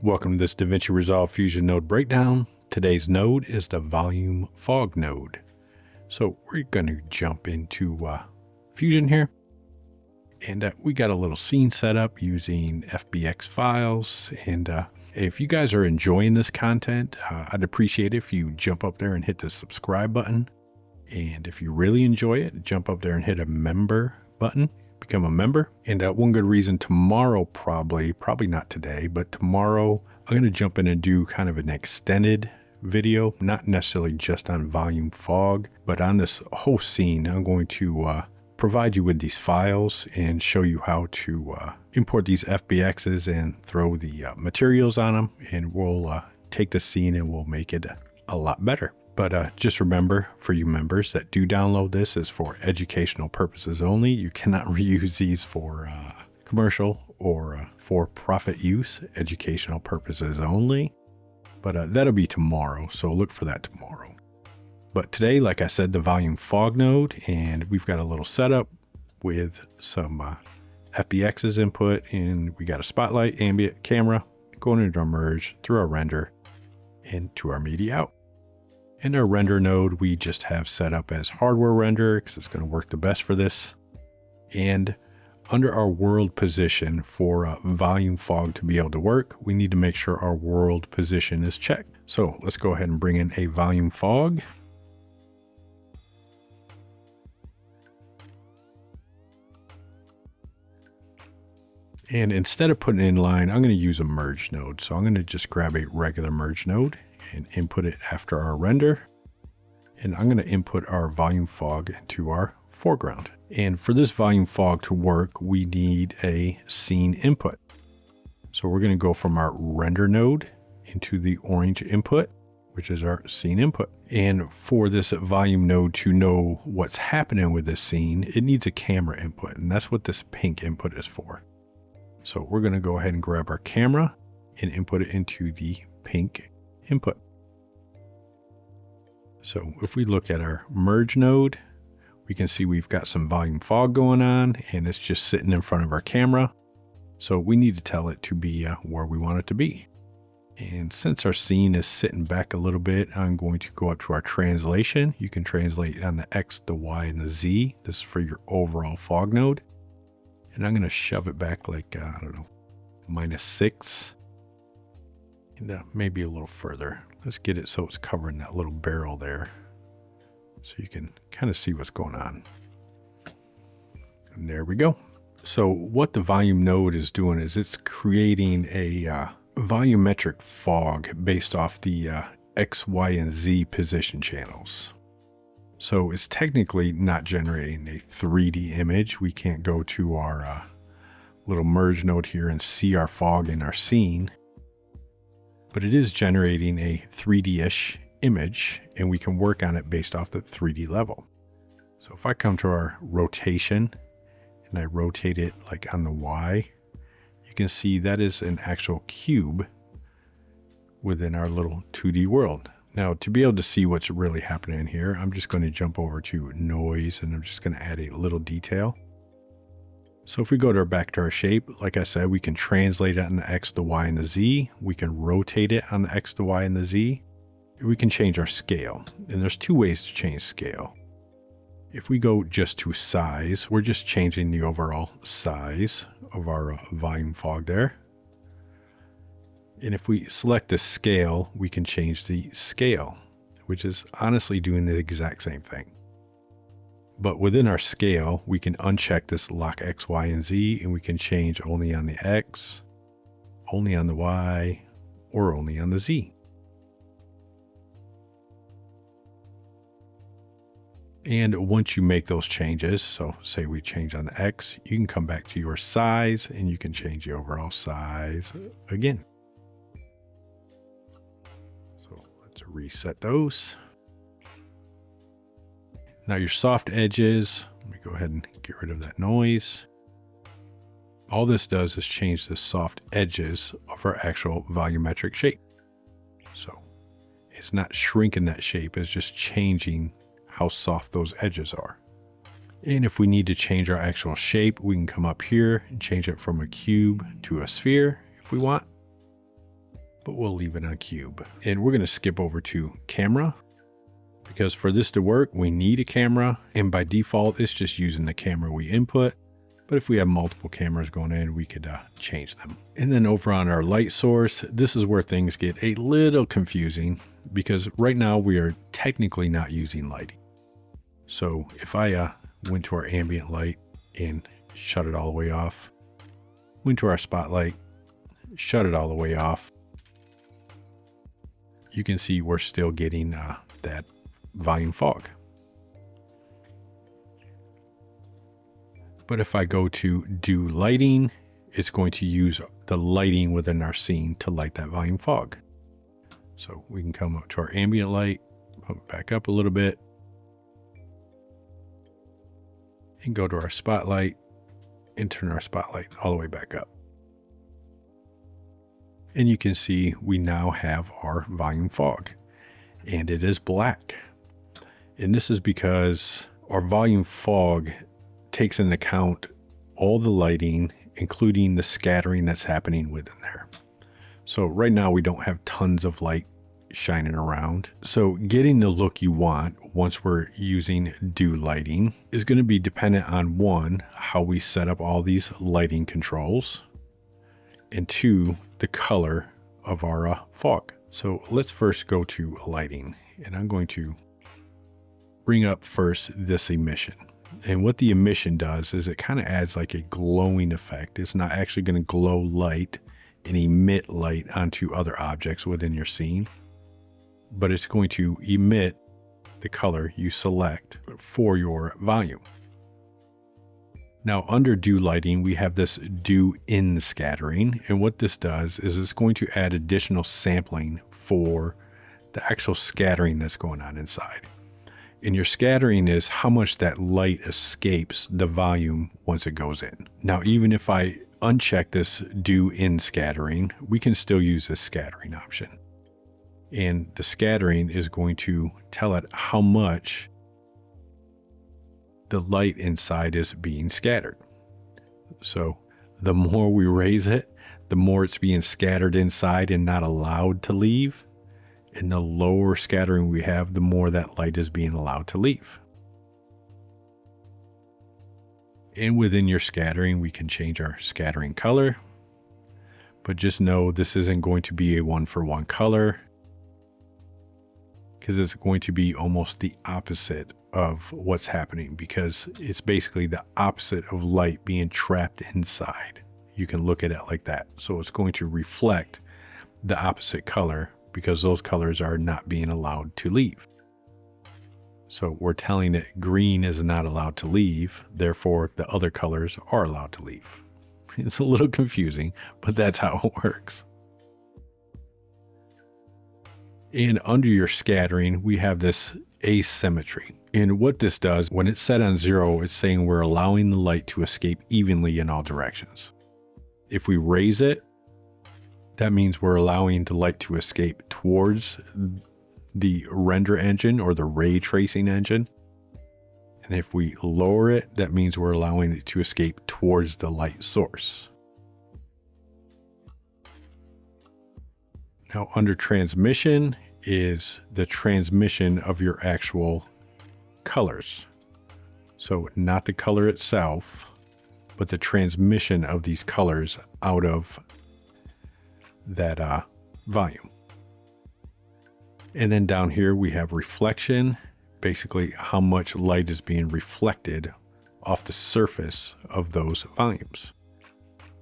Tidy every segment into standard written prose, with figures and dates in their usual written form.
Welcome to this DaVinci Resolve Fusion node breakdown. Today's node is the volume fog node. So we're going to jump into Fusion here. And we got a little scene set up using FBX files. And if you guys are enjoying this content, I'd appreciate it if you jump up there and hit the subscribe button. And if you really enjoy it, jump up there and hit a member button. Become a member. And one good reason tomorrow, probably not today, but tomorrow I'm going to jump in and do kind of an extended video, not necessarily just on volume fog, but on this whole scene. I'm going to provide you with these files and show you how to import these FBXs and throw the materials on them, and we'll take the scene and we'll make it a lot better. But just remember, for you members that do download this, is for educational purposes only. You cannot reuse these for commercial or for-profit use, educational purposes only. But that'll be tomorrow, so look for that tomorrow. But today, like I said, the volume fog node, and we've got a little setup with some FBXs input, and we got a spotlight, ambient, camera, going into our merge, through our render, into our media out. And our render node, we just have set up as hardware render because it's going to work the best for this. And under our world position, for volume fog to be able to work, we need to make sure our world position is checked. So let's go ahead and bring in a volume fog. And instead of putting in line, I'm going to use a merge node. So I'm going to just grab a regular merge node and input it after our render. And I'm going to input our volume fog into our foreground. And for this volume fog to work, we need a scene input. So we're going to go from our render node into the orange input, which is our scene input. And for this volume node to know what's happening with this scene, it needs a camera input. And that's what this pink input is for. So we're going to go ahead and grab our camera and input it into the pink input. So if we look at our merge node, we can see we've got some volume fog going on, and it's just sitting in front of our camera. So we need to tell it to be where we want it to be. And since our scene is sitting back a little bit, I'm going to go up to our translation. You can translate on the X, the Y, and the Z. This is for your overall fog node. And I'm going to shove it back like, I don't know, -6. And maybe a little further. Let's get it so it's covering that little barrel there, so you can kind of see what's going on. And there we go. So what the volume node is doing is it's creating a volumetric fog based off the X, Y, and Z position channels. So it's technically not generating a 3D image. We can't go to our little merge node here and see our fog in our scene. But it is generating a 3D-ish image, and we can work on it based off the 3D level. So if I come to our rotation and I rotate it like on the Y, you can see that is an actual cube within our little 2D world. Now, to be able to see what's really happening here, I'm just going to jump over to noise, and I'm just going to add a little detail. So if we go back to our shape, like I said, we can translate it on the X, the Y, and the Z. We can rotate it on the X, the Y, and the Z. We can change our scale. And there's two ways to change scale. If we go just to size, we're just changing the overall size of our volume fog there. And if we select the scale, we can change the scale, which is honestly doing the exact same thing. But within our scale, we can uncheck this lock X, Y, and Z, and we can change only on the X, only on the Y, or only on the Z. And once you make those changes, so say we change on the X, you can come back to your size and you can change the overall size again. So let's reset those. Now your soft edges, let me go ahead and get rid of that noise. All this does is change the soft edges of our actual volumetric shape. So it's not shrinking that shape, it's just changing how soft those edges are. And if we need to change our actual shape, we can come up here and change it from a cube to a sphere if we want. but we'll leave it on cube. And we're going to skip over to camera, because for this to work, we need a camera. And by default, it's just using the camera we input. But if we have multiple cameras going in, we could change them. And then over on our light source, this is where things get a little confusing, because right now we are technically not using lighting. So if I went to our ambient light and shut it all the way off, went to our spotlight, shut it all the way off, you can see we're still getting that volume fog. But if I go to do lighting, it's going to use the lighting within our scene to light that volume fog. So we can come up to our ambient light, pump it back up a little bit, and go to our spotlight and turn our spotlight all the way back up. And you can see we now have our volume fog, and it is black. And this is because our volume fog takes into account all the lighting, including the scattering that's happening within there. So right now we don't have tons of light shining around. So getting the look you want once we're using do lighting is going to be dependent on, one, how we set up all these lighting controls, and two, the color of our fog. So let's first go to lighting, and I'm going to bring up first this emission. And what the emission does is it kind of adds like a glowing effect. It's not actually going to glow light and emit light onto other objects within your scene, but it's going to emit the color you select for your volume. Now under do lighting, we have this do in scattering. And what this does is it's going to add additional sampling for the actual scattering that's going on inside. And your scattering is how much that light escapes the volume once it goes in. Now, even if I uncheck this do in scattering, we can still use this scattering option. And the scattering is going to tell it how much the light inside is being scattered. So the more we raise it, the more it's being scattered inside and not allowed to leave. And the lower scattering we have, the more that light is being allowed to leave. And within your scattering, we can change our scattering color. But just know this isn't going to be a one-for-one color, because it's going to be almost the opposite of what's happening, because it's basically the opposite of light being trapped inside. You can look at it like that. So it's going to reflect the opposite color, because those colors are not being allowed to leave. So we're telling it green is not allowed to leave, therefore the other colors are allowed to leave. It's a little confusing, but that's how it works. And under your scattering, we have this asymmetry. And what this does, when it's set on 0, it's saying we're allowing the light to escape evenly in all directions. If we raise it, that means we're allowing the light to escape towards the render engine or the ray tracing engine. And if we lower it, that means we're allowing it to escape towards the light source. Now under transmission is the transmission of your actual colors. So not the color itself, but the transmission of these colors out of that volume. And then down here we have reflection, basically how much light is being reflected off the surface of those volumes.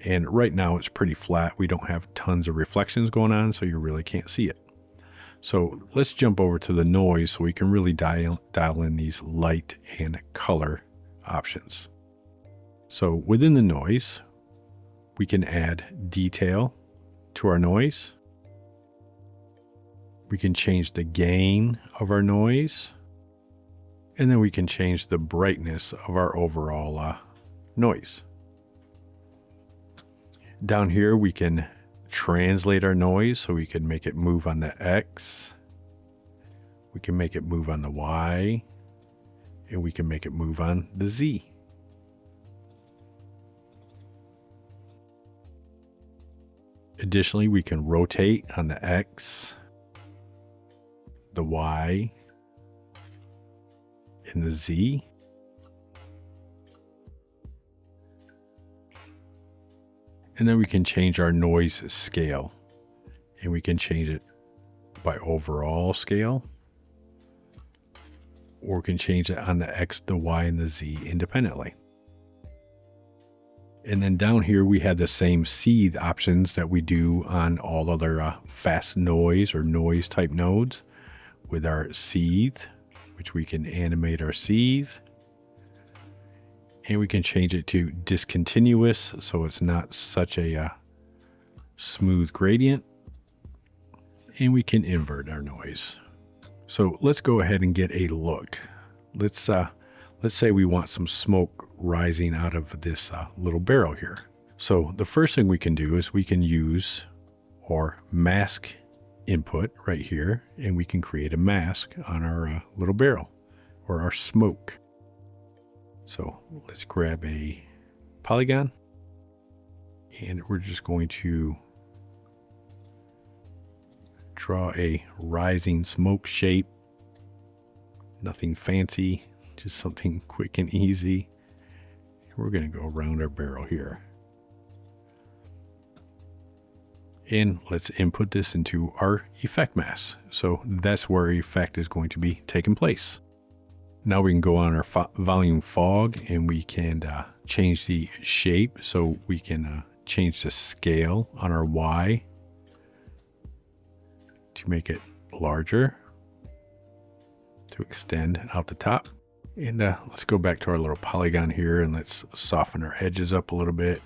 And right now it's pretty flat. We don't have tons of reflections going on, so you really can't see it. So let's jump over to the noise so we can really dial in these light and color options. So within the noise, we can add detail to our noise. We can change the gain of our noise, and then we can change the brightness of our overall noise. Down here we can translate our noise, so we can make it move on the X, we can make it move on the Y, and we can make it move on the Z. Additionally, we can rotate on the X, the Y, and the Z. And then we can change our noise scale, and we can change it by overall scale, or we can change it on the X, the Y, and the Z independently. And then down here, we have the same seethe options that we do on all other fast noise or noise type nodes with our seethe, which we can animate our seethe. And we can change it to discontinuous, so it's not such a smooth gradient. And we can invert our noise. So let's go ahead and get a look. Let's say we want some smoke rising out of this little barrel here. So the first thing we can do is we can use our mask input right here, and we can create a mask on our little barrel or our smoke. So let's grab a polygon, and we're just going to draw a rising smoke shape. Nothing fancy, just something quick and easy. We're going to go around our barrel here. And let's input this into our effect mask. So that's where our effect is going to be taking place. Now we can go on our volume fog, and we can change the shape. So we can change the scale on our Y to make it larger, to extend out the top. And let's go back to our little polygon here, and let's soften our edges up a little bit.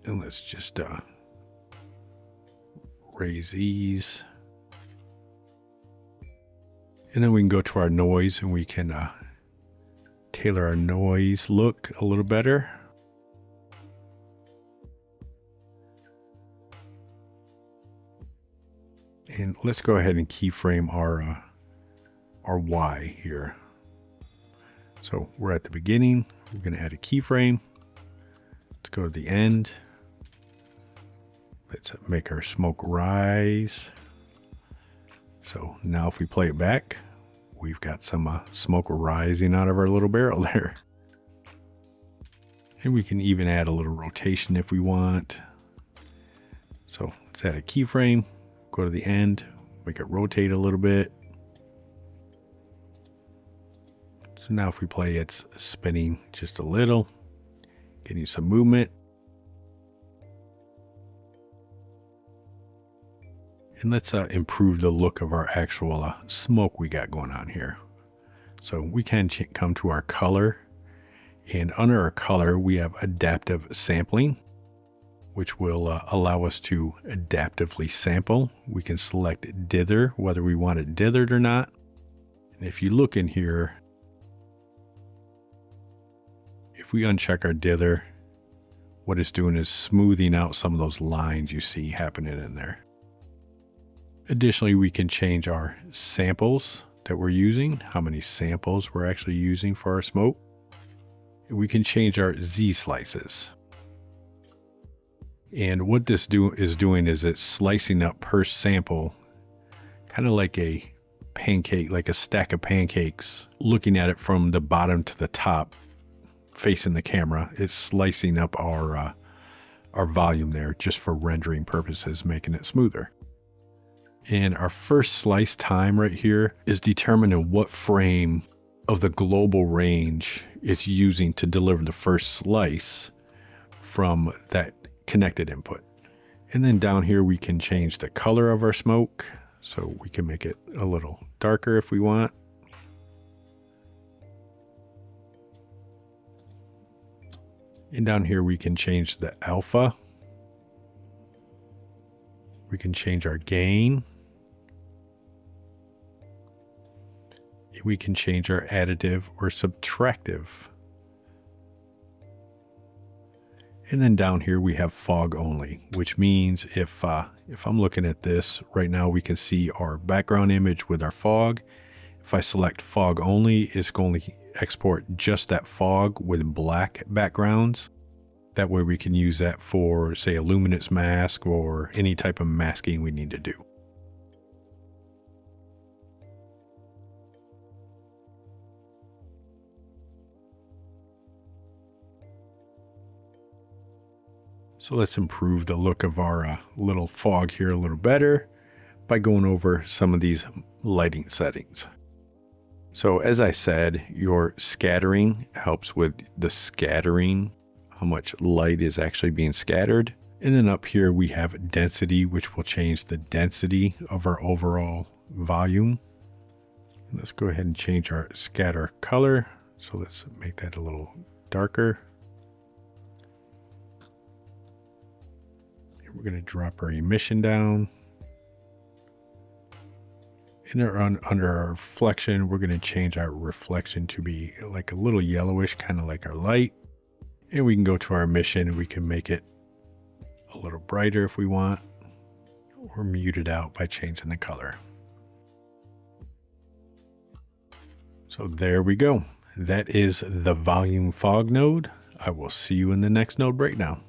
And let's just raise these. And then we can go to our noise, and we can tailor our noise look a little better. And let's go ahead and keyframe our Y here. So we're at the beginning. We're going to add a keyframe. Let's go to the end. Let's make our smoke rise. So now if we play it back, we've got some smoke rising out of our little barrel there. And we can even add a little rotation if we want. So let's add a keyframe. Go to the end, make it rotate a little bit. So now if we play, it's spinning just a little, getting some movement. And let's improve the look of our actual smoke we got going on here. So we can come to our color, and under our color, we have adaptive sampling, which will allow us to adaptively sample. We can select dither, whether we want it dithered or not. And if you look in here, if we uncheck our dither, what it's doing is smoothing out some of those lines you see happening in there. Additionally, we can change our samples that we're using, how many samples we're actually using for our smoke. And we can change our Z slices. And what this is doing is it's slicing up per sample, kind of like a pancake, like a stack of pancakes. Looking at it from the bottom to the top, facing the camera, it's slicing up our volume there just for rendering purposes, making it smoother. And our first slice time right here is determining what frame of the global range it's using to deliver the first slice from that connected input. And then down here we can change the color of our smoke, so we can make it a little darker if we want. And down here we can change the alpha. We can change our gain. We can change our additive or subtractive. And then down here we have fog only, which means if I'm looking at this right now, we can see our background image with our fog. If I select fog only, it's going to export just that fog with black backgrounds. That way we can use that for, say, a luminance mask or any type of masking we need to do. So let's improve the look of our little fog here a little better by going over some of these lighting settings. So as I said, your scattering helps with the scattering, how much light is actually being scattered. And then up here we have density, which will change the density of our overall volume. Let's go ahead and change our scatter color. So let's make that a little darker. We're going to drop our emission down. And under our reflection, we're going to change our reflection to be like a little yellowish, kind of like our light. And we can go to our emission and we can make it a little brighter if we want, or mute it out by changing the color. So there we go. That is the volume fog node. I will see you in the next node breakdown.